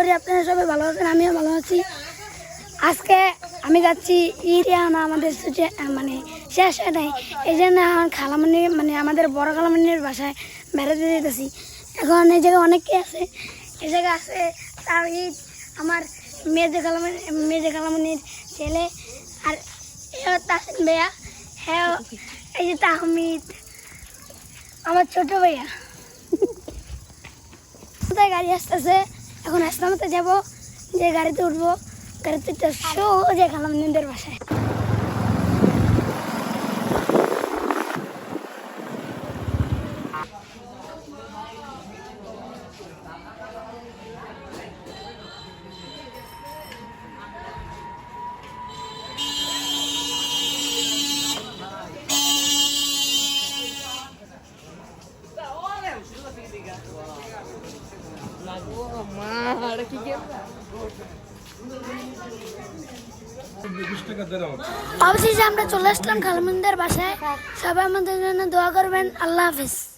করি আপনারা সবাই ভালো আছেন, আমিও ভালো আছি। আজকে আমি যাচ্ছি ইরিয়ানা, আমাদের মানে শেষ হয় নাই, এই জন্য আমার খালামণি মানে আমাদের বড় খালামণির বাসায় বেড়াতে যেতেছি। এখন এই জায়গায় অনেকে আছে, এই জায়গায় আছে তার ঈদ, আমার মেজে খালামণির ছেলে, আর তাসিন ভাইয়া, হ্যাঁ এই যে তাহমিদ আমার ছোট ভাইয়া। গাড়ি আসতেছে, এখন আসলামতে যাব, যে গাড়িতে উঠবো, গাড়িতে সোজা খালামণিদের বাসায়। অবশেষে আমরা চলে আসলাম খালামণিদের বাসায়। সবাই আমাদের জন্য দোয়া করবেন। আল্লাহ হাফিজ।